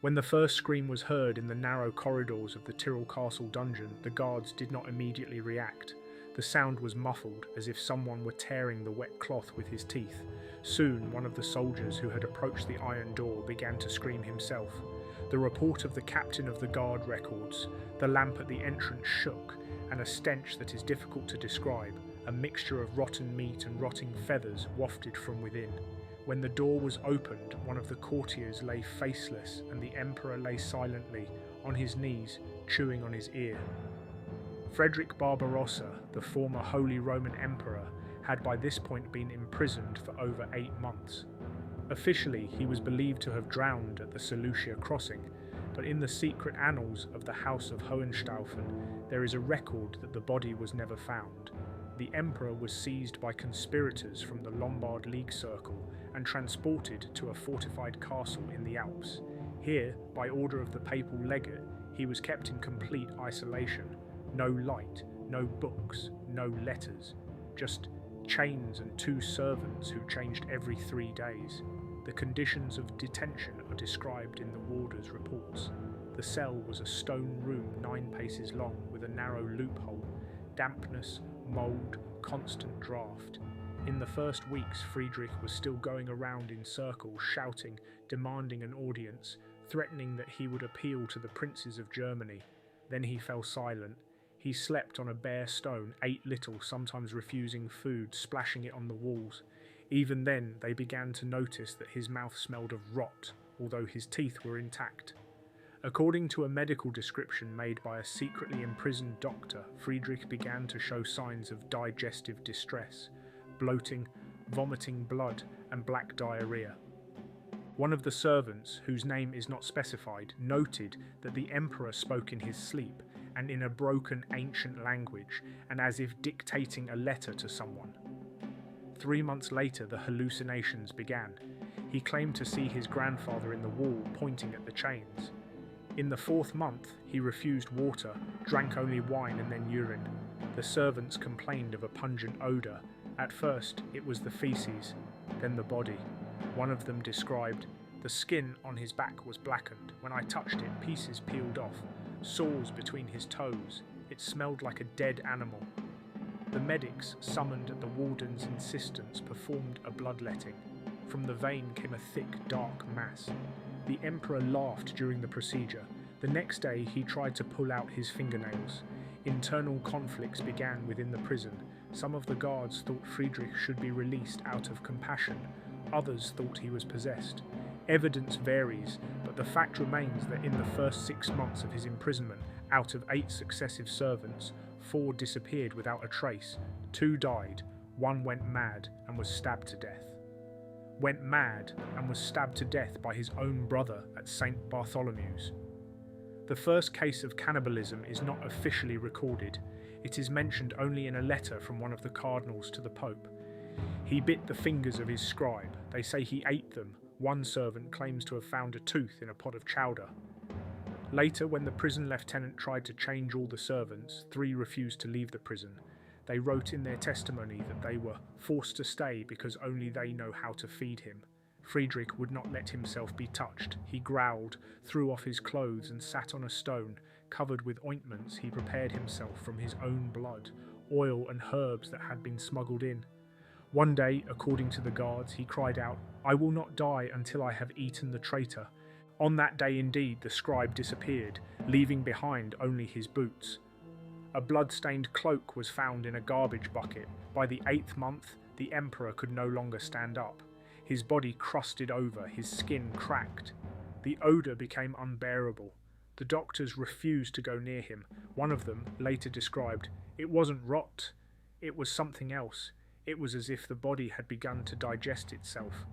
When the first scream was heard in the narrow corridors of the Tyrrell Castle dungeon, the guards did not immediately react. The sound was muffled, as if someone were tearing the wet cloth with his teeth. Soon, one of the soldiers who had approached the iron door began to scream himself. The report of the captain of the guard records. The lamp at the entrance shook, and a stench that is difficult to describe, a mixture of rotten meat and rotting feathers, wafted from within. When the door was opened, one of the courtiers lay faceless, and the emperor lay silently, on his knees, chewing on his ear. Frederick Barbarossa, the former Holy Roman Emperor, had by this point been imprisoned for over 8 months. Officially, he was believed to have drowned at the Seleucia crossing, but in the secret annals of the House of Hohenstaufen, there is a record that the body was never found. The emperor was seized by conspirators from the Lombard League Circle and transported to a fortified castle in the Alps. Here, by order of the papal legate, he was kept in complete isolation. No light, no books, no letters, just chains and 2 servants who changed every 3 days. The conditions of detention are described in the warder's reports. The cell was a stone room 9 paces long with a narrow loophole, dampness, mould, constant draught. In the first weeks, Friedrich was still going around in circles, shouting, demanding an audience, threatening that he would appeal to the princes of Germany. Then he fell silent. He slept on a bare stone, ate little, sometimes refusing food, splashing it on the walls. Even then, they began to notice that his mouth smelled of rot, although his teeth were intact. According to a medical description made by a secretly imprisoned doctor, Friedrich began to show signs of digestive distress, bloating, vomiting blood, and black diarrhea. One of the servants, whose name is not specified, noted that the emperor spoke in his sleep, and in a broken ancient language, and as if dictating a letter to someone. 3 months later, the hallucinations began. He claimed to see his grandfather in the wall, pointing at the chains. In the 4th month, he refused water, drank only wine and then urine. The servants complained of a pungent odour. At first, it was the feces, then the body. One of them described, "The skin on his back was blackened. When I touched it, pieces peeled off. Sores between his toes. It smelled like a dead animal." The medics, summoned at the warden's insistence, performed a bloodletting. From the vein came a thick, dark mass. The emperor laughed during the procedure. The next day he tried to pull out his fingernails. Internal conflicts began within the prison. Some of the guards thought Friedrich should be released out of compassion. Others thought he was possessed. Evidence varies, but the fact remains that in the first 6 months of his imprisonment, out of 8 successive servants, 4 disappeared without a trace, 2 died, 1 went mad and was stabbed to death. Went mad and was stabbed to death by his own brother at St. Bartholomew's. The first case of cannibalism is not officially recorded. It is mentioned only in a letter from one of the cardinals to the Pope. He bit the fingers of his scribe. They say he ate them. One servant claims to have found a tooth in a pot of chowder. Later, when the prison lieutenant tried to change all the servants, 3 refused to leave the prison. They wrote in their testimony that they were forced to stay because only they know how to feed him. Friedrich would not let himself be touched. He growled, threw off his clothes and sat on a stone. Covered with ointments, he prepared himself from his own blood, oil and herbs that had been smuggled in. One day, according to the guards, he cried out, "I will not die until I have eaten the traitor." On that day indeed the scribe disappeared, leaving behind only his boots. A blood-stained cloak was found in a garbage bucket. By the 8th month, the emperor could no longer stand up. His body crusted over, his skin cracked. The odour became unbearable. The doctors refused to go near him. One of them later described, "It wasn't rot, it was something else. It was as if the body had begun to digest itself."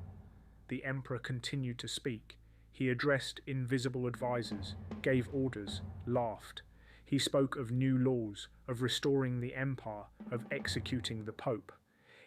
The emperor continued to speak. He addressed invisible advisors, gave orders, laughed. He spoke of new laws, of restoring the empire, of executing the Pope.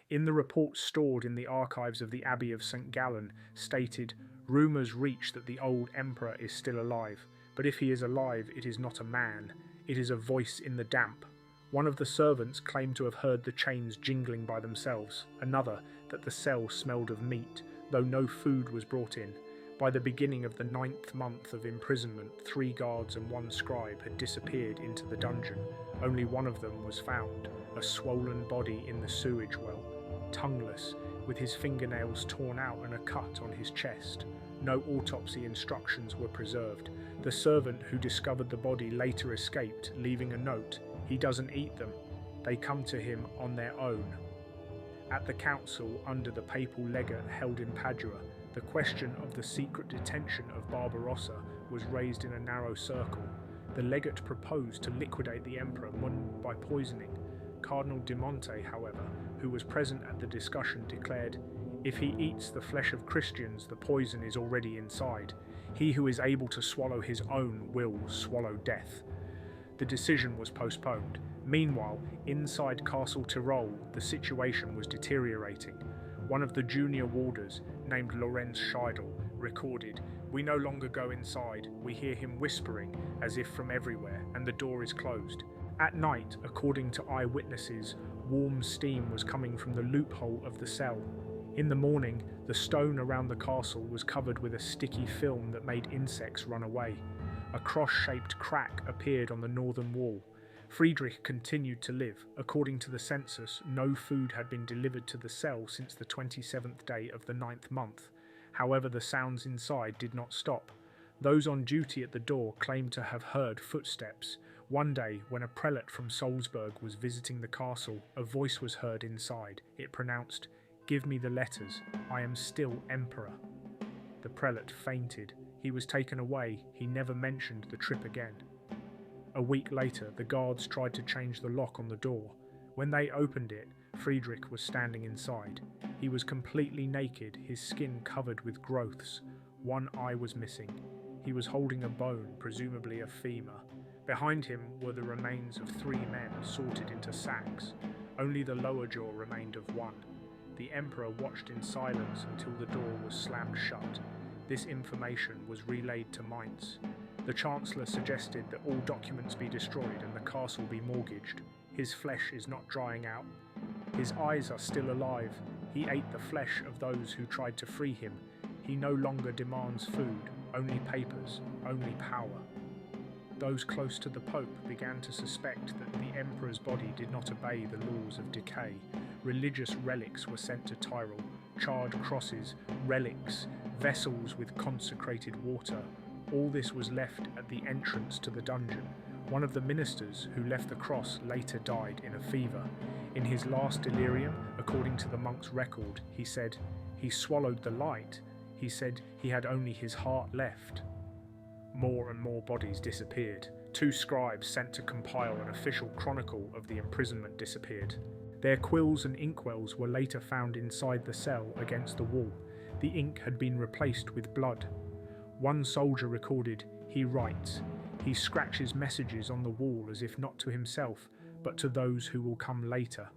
In the report stored in the archives of the Abbey of St. Gallen, stated, "Rumours reach that the old emperor is still alive, but if he is alive, it is not a man, it is a voice in the damp." One of the servants claimed to have heard the chains jingling by themselves, another that the cell smelled of meat, though no food was brought in. By the beginning of the 9th month of imprisonment, 3 guards and 1 scribe had disappeared into the dungeon. Only one of them was found, a swollen body in the sewage well, tongueless, with his fingernails torn out and a cut on his chest. No autopsy instructions were preserved. The servant who discovered the body later escaped, leaving a note. He doesn't eat them. They come to him on their own. At the council under the papal legate held in Padua, the question of the secret detention of Barbarossa was raised in a narrow circle. The legate proposed to liquidate the emperor by poisoning. Cardinal de Monte, however, who was present at the discussion, declared, "If he eats the flesh of Christians, the poison is already inside. He who is able to swallow his own will swallow death." The decision was postponed. Meanwhile, inside Castle Tyrol, the situation was deteriorating. One of the junior warders, named Lorenz Scheidel, recorded, "We no longer go inside. We hear him whispering, as if from everywhere, and the door is closed." At night, according to eyewitnesses, warm steam was coming from the loophole of the cell. In the morning, the stone around the castle was covered with a sticky film that made insects run away. A cross-shaped crack appeared on the northern wall. Friedrich continued to live. According to the census, no food had been delivered to the cell since the 27th day of the 9th month. However, the sounds inside did not stop. Those on duty at the door claimed to have heard footsteps. One day, when a prelate from Salzburg was visiting the castle, a voice was heard inside. It pronounced, "Give me the letters. I am still emperor." The prelate fainted. He was taken away. He never mentioned the trip again. A week later, the guards tried to change the lock on the door. When they opened it, Friedrich was standing inside. He was completely naked, his skin covered with growths. One eye was missing. He was holding a bone, presumably a femur. Behind him were the remains of 3 men sorted into sacks. Only the lower jaw remained of one. The emperor watched in silence until the door was slammed shut. This information was relayed to Mainz. The chancellor suggested that all documents be destroyed and the castle be mortgaged. His flesh is not drying out. His eyes are still alive. He ate the flesh of those who tried to free him. He no longer demands food, only papers, only power. Those close to the Pope began to suspect that the emperor's body did not obey the laws of decay. Religious relics were sent to Tyrol, charred crosses, relics, vessels with consecrated water. All this was left at the entrance to the dungeon. One of the ministers who left the cross later died in a fever. In his last delirium, according to the monk's record, he said, "He swallowed the light." He said he had only his heart left. More and more bodies disappeared. 2 scribes sent to compile an official chronicle of the imprisonment disappeared. Their quills and inkwells were later found inside the cell against the wall. The ink had been replaced with blood. One soldier recorded, "He writes. He scratches messages on the wall as if not to himself, but to those who will come later."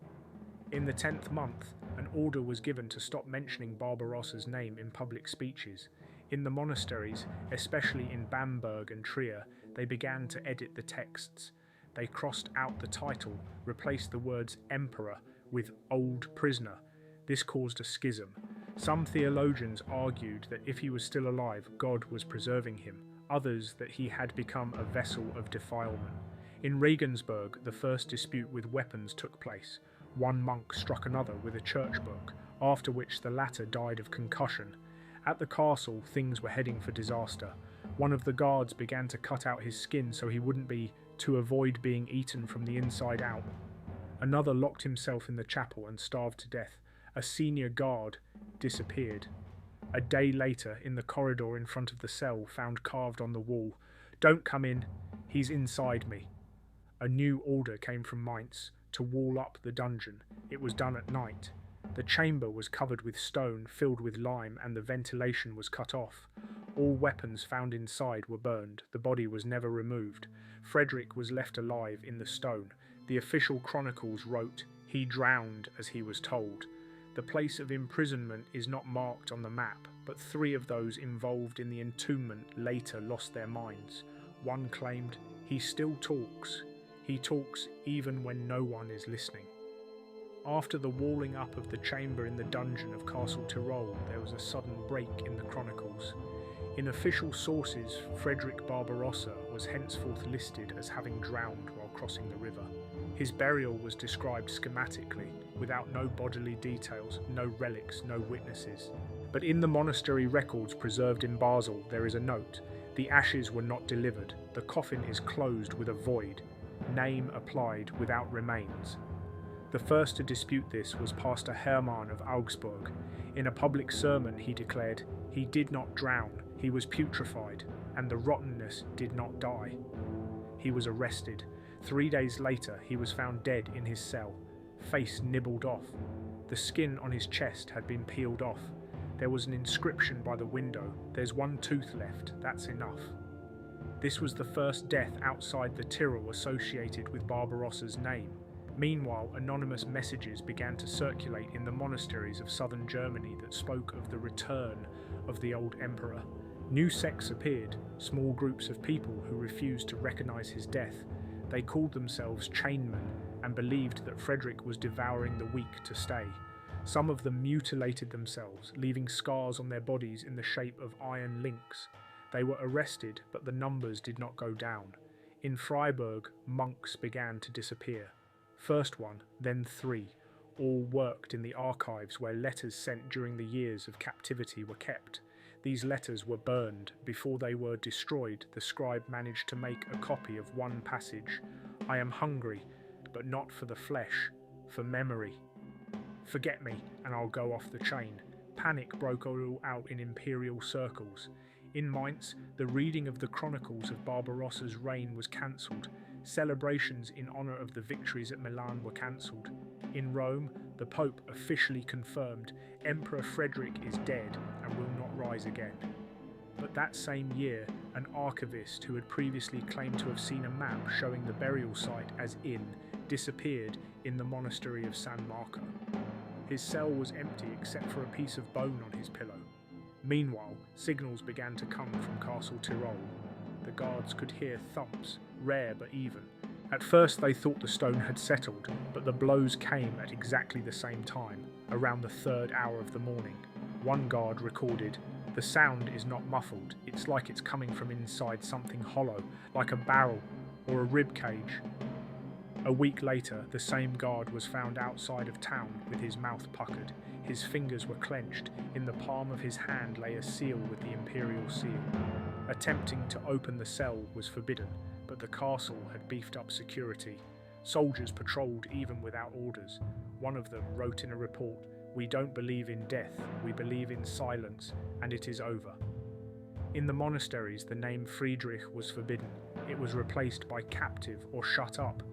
In the 10th month, an order was given to stop mentioning Barbarossa's name in public speeches. In the monasteries, especially in Bamberg and Trier, they began to edit the texts. They crossed out the title, replaced the words emperor with old prisoner. This caused a schism. Some theologians argued that if he was still alive, God was preserving him. Others that he had become a vessel of defilement. In Regensburg, the first dispute with weapons took place. One monk struck another with a church book, after which the latter died of concussion. At the castle, things were heading for disaster. One of the guards began to cut out his skin so he wouldn't to avoid being eaten from the inside out. Another locked himself in the chapel and starved to death. A senior guard disappeared. A day later, in the corridor in front of the cell, found carved on the wall, "Don't come in, he's inside me." A new order came from Mainz to wall up the dungeon. It was done at night. The chamber was covered with stone filled with lime and the ventilation was cut off. All weapons found inside were burned. The body was never removed. Frederick was left alive in the stone. The official chronicles wrote, "He drowned as he was told." The place of imprisonment is not marked on the map, but 3 of those involved in the entombment later lost their minds. One claimed, "He still talks. He talks even when no one is listening." After the walling up of the chamber in the dungeon of Castle Tyrol, there was a sudden break in the chronicles. In official sources, Frederick Barbarossa was henceforth listed as having drowned while crossing the river. His burial was described schematically, without no bodily details, no relics, no witnesses. But in the monastery records preserved in Basel, there is a note: the ashes were not delivered, the coffin is closed with a void, name applied without remains. The first to dispute this was Pastor Hermann of Augsburg. In a public sermon he declared, "He did not drown, he was putrefied, and the rottenness did not die." He was arrested. 3 days later he was found dead in his cell, face nibbled off. The skin on his chest had been peeled off. There was an inscription by the window, "There's one tooth left, that's enough." This was the first death outside the Tyrol associated with Barbarossa's name. Meanwhile, anonymous messages began to circulate in the monasteries of southern Germany that spoke of the return of the old emperor. New sects appeared, small groups of people who refused to recognize his death. They called themselves chainmen and believed that Frederick was devouring the weak to stay. Some of them mutilated themselves, leaving scars on their bodies in the shape of iron links. They were arrested, but the numbers did not go down. In Freiburg, monks began to disappear. First one, then 3. All worked in the archives where letters sent during the years of captivity were kept. These letters were burned. Before they were destroyed, the scribe managed to make a copy of one passage: "I am hungry, but not for the flesh, for memory. Forget me, and I'll go off the chain." Panic broke all out in imperial circles. In Mainz, the reading of the chronicles of Barbarossa's reign was cancelled. Celebrations in honour of the victories at Milan were cancelled. In Rome, the Pope officially confirmed, "Emperor Frederick is dead and will not rise again." But that same year, an archivist who had previously claimed to have seen a map showing the burial site as inn disappeared in the monastery of San Marco. His cell was empty except for a piece of bone on his pillow. Meanwhile, signals began to come from Castle Tyrol. The guards could hear thumps, rare but even. At first they thought the stone had settled, but the blows came at exactly the same time, around the 3rd hour of the morning. One guard recorded, "The sound is not muffled, it's like it's coming from inside something hollow, like a barrel or a rib cage." A week later, the same guard was found outside of town with his mouth puckered. His fingers were clenched. In the palm of his hand lay a seal with the imperial seal. Attempting to open the cell was forbidden, but the castle had beefed up security. Soldiers patrolled even without orders. One of them wrote in a report, "We don't believe in death, we believe in silence, and it is over." In the monasteries, the name Friedrich was forbidden. It was replaced by captive or shut up.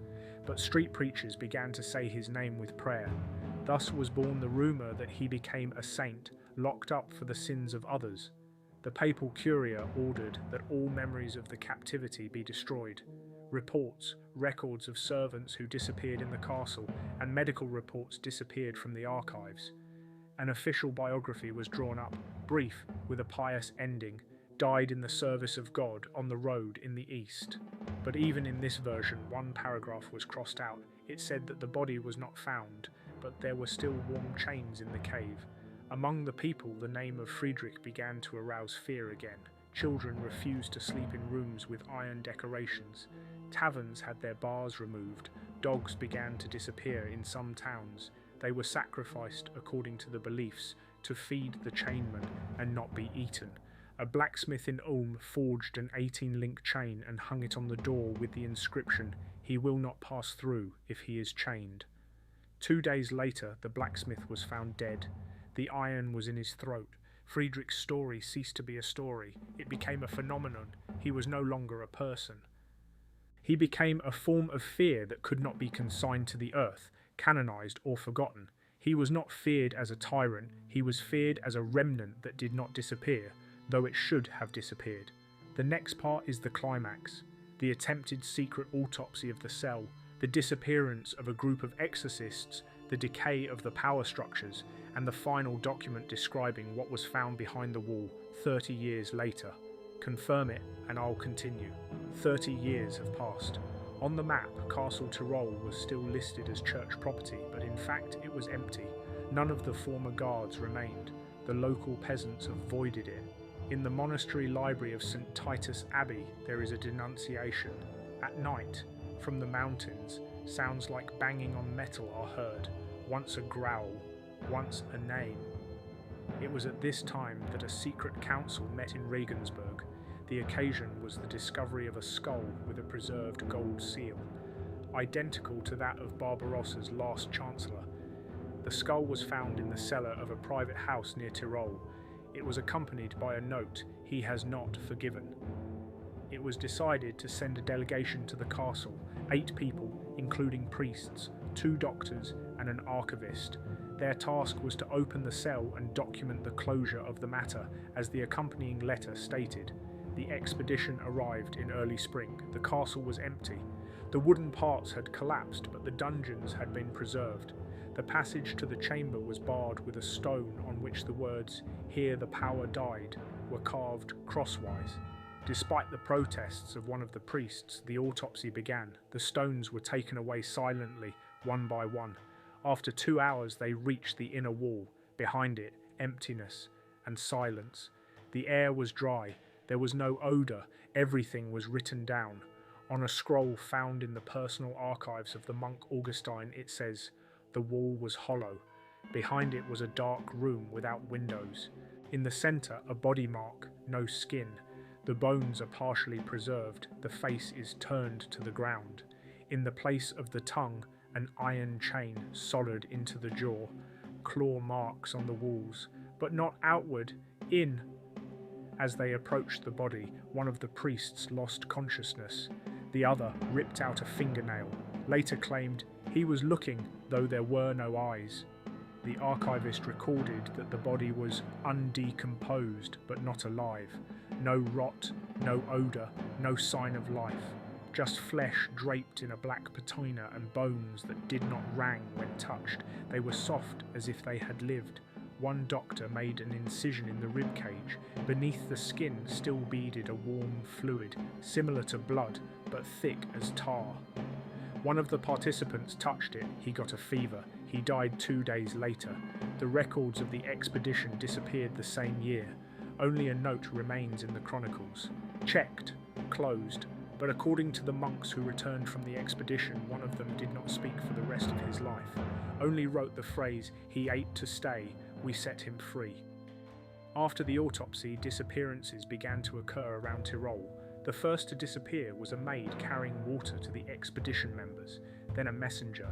But street preachers began to say his name with prayer. Thus was born the rumour that he became a saint, locked up for the sins of others. The papal curia ordered that all memories of the captivity be destroyed. Reports, records of servants who disappeared in the castle, and medical reports disappeared from the archives. An official biography was drawn up, brief, with a pious ending: "Died in the service of God on the road in the east." But even in this version, one paragraph was crossed out. It said that the body was not found, but there were still warm chains in the cave. Among the people, the name of Friedrich began to arouse fear again. Children refused to sleep in rooms with iron decorations. Taverns had their bars removed. Dogs began to disappear in some towns. They were sacrificed, according to the beliefs, to feed the chainmen and not be eaten. A blacksmith in Ulm forged an 18-link chain and hung it on the door with the inscription, "He will not pass through if he is chained." 2 days later, the blacksmith was found dead. The iron was in his throat. Friedrich's story ceased to be a story. It became a phenomenon. He was no longer a person. He became a form of fear that could not be consigned to the earth, canonized or forgotten. He was not feared as a tyrant. He was feared as a remnant that did not disappear, though it should have disappeared. The next part is the climax: the attempted secret autopsy of the cell, the disappearance of a group of exorcists, the decay of the power structures, and the final document describing what was found behind the wall 30 years later. Confirm it, and I'll continue. 30 years have passed. On the map, Castle Tyrol was still listed as church property, but in fact it was empty. None of the former guards remained. The local peasants avoided it. In the monastery library of St. Titus Abbey, there is a denunciation. At night, from the mountains, sounds like banging on metal are heard, once a growl, once a name. It was at this time that a secret council met in Regensburg. The occasion was the discovery of a skull with a preserved gold seal, identical to that of Barbarossa's last chancellor. The skull was found in the cellar of a private house near Tyrol. It was accompanied by a note, "He has not forgiven." It was decided to send a delegation to the castle, 8 people, including priests, 2 doctors and an archivist. Their task was to open the cell and document the closure of the matter, as the accompanying letter stated. The expedition arrived in early spring. The castle was empty. The wooden parts had collapsed, but the dungeons had been preserved. The passage to the chamber was barred with a stone on which the words, "Here the power died," were carved crosswise. Despite the protests of one of the priests, the autopsy began. The stones were taken away silently, one by one. After 2 hours, they reached the inner wall. Behind it, emptiness and silence. The air was dry. There was no odour. Everything was written down. On a scroll found in the personal archives of the monk Augustine, it says, "The wall was hollow. Behind it was a dark room without windows. In the centre, a body mark, no skin. The bones are partially preserved. The face is turned to the ground. In the place of the tongue, an iron chain soldered into the jaw. Claw marks on the walls, but not outward, in." As they approached the body, one of the priests lost consciousness. The other ripped out a fingernail. Later claimed he was looking, though there were no eyes. The archivist recorded that the body was undecomposed but not alive. No rot, no odour, no sign of life. Just flesh draped in a black patina and bones that did not rang when touched. They were soft as if they had lived. One doctor made an incision in the ribcage. Beneath the skin still beaded a warm fluid, similar to blood, but thick as tar. One of the participants touched it. He got a fever. He died 2 days later. The records of the expedition disappeared the same year. Only a note remains in the chronicles. Checked, closed, but according to the monks who returned from the expedition, one of them did not speak for the rest of his life. Only wrote the phrase, "He ate to stay, we set him free." After the autopsy, disappearances began to occur around Tyrol. The first to disappear was a maid carrying water to the expedition members, then a messenger.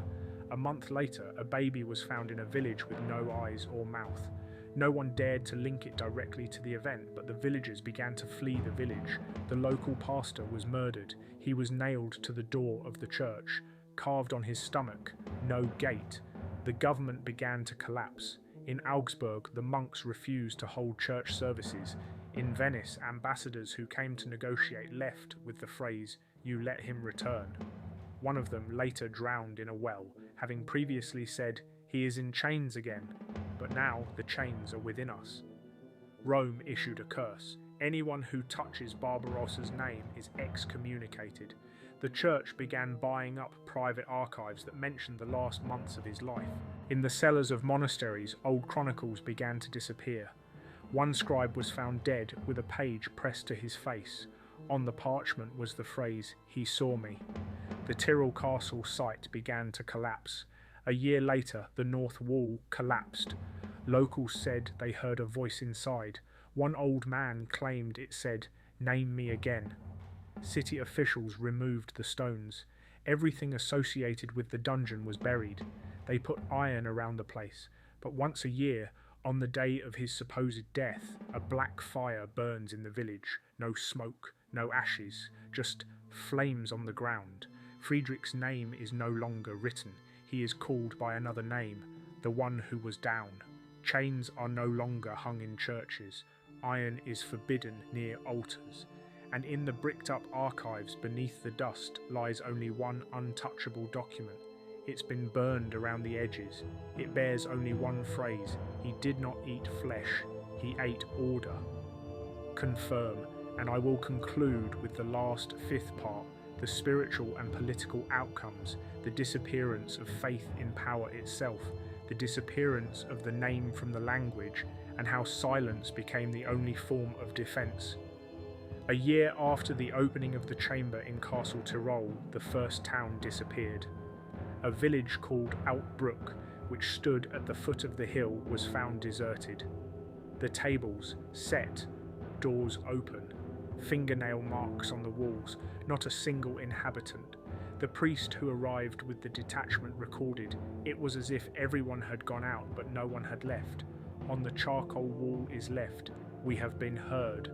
A month later, a baby was found in a village with no eyes or mouth. No one dared to link it directly to the event, but the villagers began to flee the village. The local pastor was murdered. He was nailed to the door of the church, carved on his stomach, "No gate." The government began to collapse. In Augsburg, the monks refused to hold church services. In Venice, ambassadors who came to negotiate left with the phrase, "You let him return." One of them later drowned in a well, having previously said, "He is in chains again," but now the chains are within us. Rome issued a curse. Anyone who touches Barbarossa's name is excommunicated. The church began buying up private archives that mentioned the last months of his life. In the cellars of monasteries, old chronicles began to disappear. One scribe was found dead with a page pressed to his face. On the parchment was the phrase, "He saw me." The Tyrol castle site began to collapse. A year later, the north wall collapsed. Locals said they heard a voice inside. One old man claimed it said, "Name me again." City officials removed the stones. Everything associated with the dungeon was buried. They put iron around the place, but once a year, on the day of his supposed death, a black fire burns in the village. No smoke, no ashes, just flames on the ground. Frederick's name is no longer written. He is called by another name, the one who was down. Chains are no longer hung in churches. Iron is forbidden near altars. And in the bricked-up archives beneath the dust lies only one untouchable document. It's been burned around the edges. It bears only one phrase, "He did not eat flesh, he ate order." Confirm, and I will conclude with the last 5th part, the spiritual and political outcomes, the disappearance of faith in power itself, the disappearance of the name from the language, and how silence became the only form of defence. A year after the opening of the chamber in Castle Tyrol, the first town disappeared. A village called Altbruck, which stood at the foot of the hill, was found deserted. The tables set, doors open, fingernail marks on the walls, not a single inhabitant. The priest who arrived with the detachment recorded, "It was as if everyone had gone out, but no one had left. On the charcoal wall is left, we have been heard."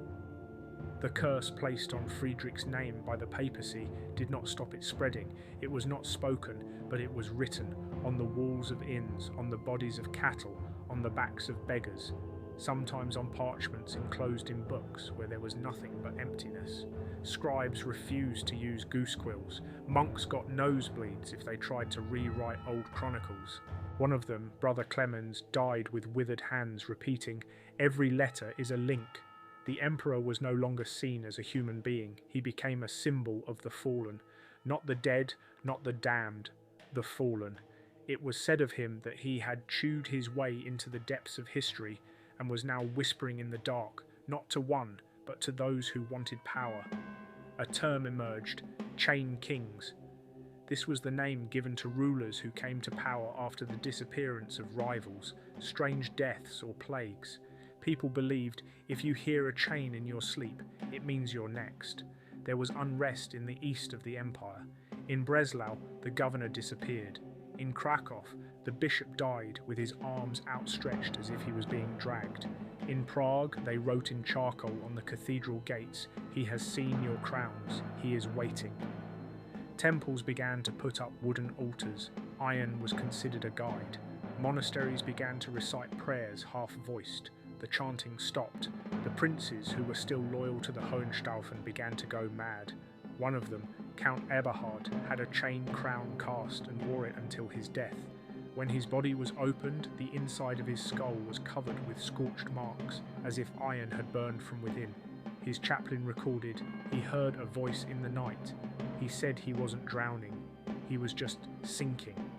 The curse placed on Frederick's name by the papacy did not stop it spreading. It was not spoken, but it was written on the walls of inns, on the bodies of cattle, on the backs of beggars, sometimes on parchments enclosed in books where there was nothing but emptiness. Scribes refused to use goose quills. Monks got nosebleeds if they tried to rewrite old chronicles. One of them, Brother Clemens, died with withered hands, repeating, "Every letter is a link." The emperor was no longer seen as a human being. He became a symbol of the fallen. Not the dead, not the damned, the fallen. It was said of him that he had chewed his way into the depths of history and was now whispering in the dark, not to one, but to those who wanted power. A term emerged, chain kings. This was the name given to rulers who came to power after the disappearance of rivals, strange deaths or plagues. People believed if you hear a chain in your sleep, it means you're next. There was unrest in the east of the empire. In Breslau, the governor disappeared. In Krakow, the bishop died with his arms outstretched as if he was being dragged. In Prague, they wrote in charcoal on the cathedral gates, "He has seen your crowns, he is waiting." Temples began to put up wooden altars. Iron was considered a guide. Monasteries began to recite prayers half-voiced. The chanting stopped. The princes who were still loyal to the Hohenstaufen began to go mad. One of them, Count Eberhard, had a chain crown cast and wore it until his death. When his body was opened, the inside of his skull was covered with scorched marks, as if iron had burned from within. His chaplain recorded, he heard a voice in the night. He said he wasn't drowning, he was just sinking.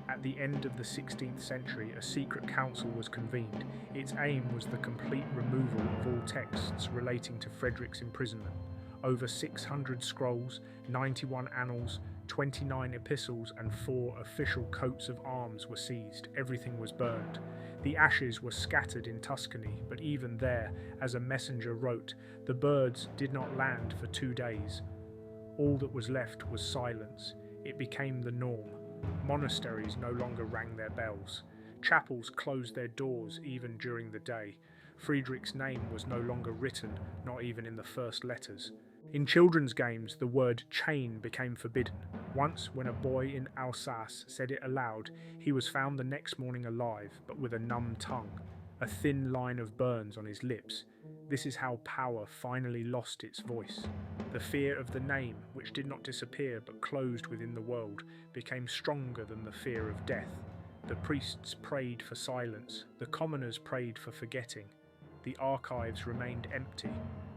At the end of the 16th century, a secret council was convened. Its aim was the complete removal of all texts relating to Frederick's imprisonment. Over 600 scrolls, 91 annals, 29 epistles and 4 official coats of arms were seized. Everything was burned. The ashes were scattered in Tuscany, but even there, as a messenger wrote, the birds did not land for 2 days. All that was left was silence. It became the norm. Monasteries no longer rang their bells. Chapels closed their doors even during the day. Friedrich's name was no longer written, not even in the first letters. In children's games, the word chain became forbidden. Once, when a boy in Alsace said it aloud, he was found the next morning alive, but with a numb tongue, a thin line of burns on his lips. This is how power finally lost its voice. The fear of the name, which did not disappear but closed within the world, became stronger than the fear of death. The priests prayed for silence, the commoners prayed for forgetting. The archives remained empty.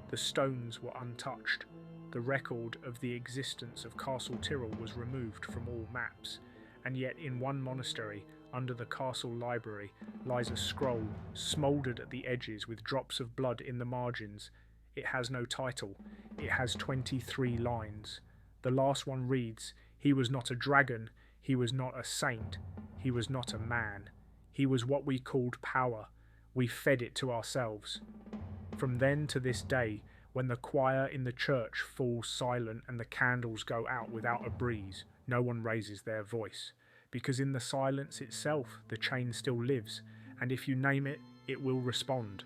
The stones were untouched. The record of the existence of Castle Tyrol was removed from all maps. And yet in one monastery, under the castle library, lies a scroll, smouldered at the edges with drops of blood in the margins. It has no title. It has 23 lines. The last one reads, "He was not a dragon, he was not a saint, he was not a man. He was what we called power. We fed it to ourselves." From then to this day, when the choir in the church falls silent and the candles go out without a breeze, no one raises their voice. Because in the silence itself, the chain still lives, and if you name it, it will respond.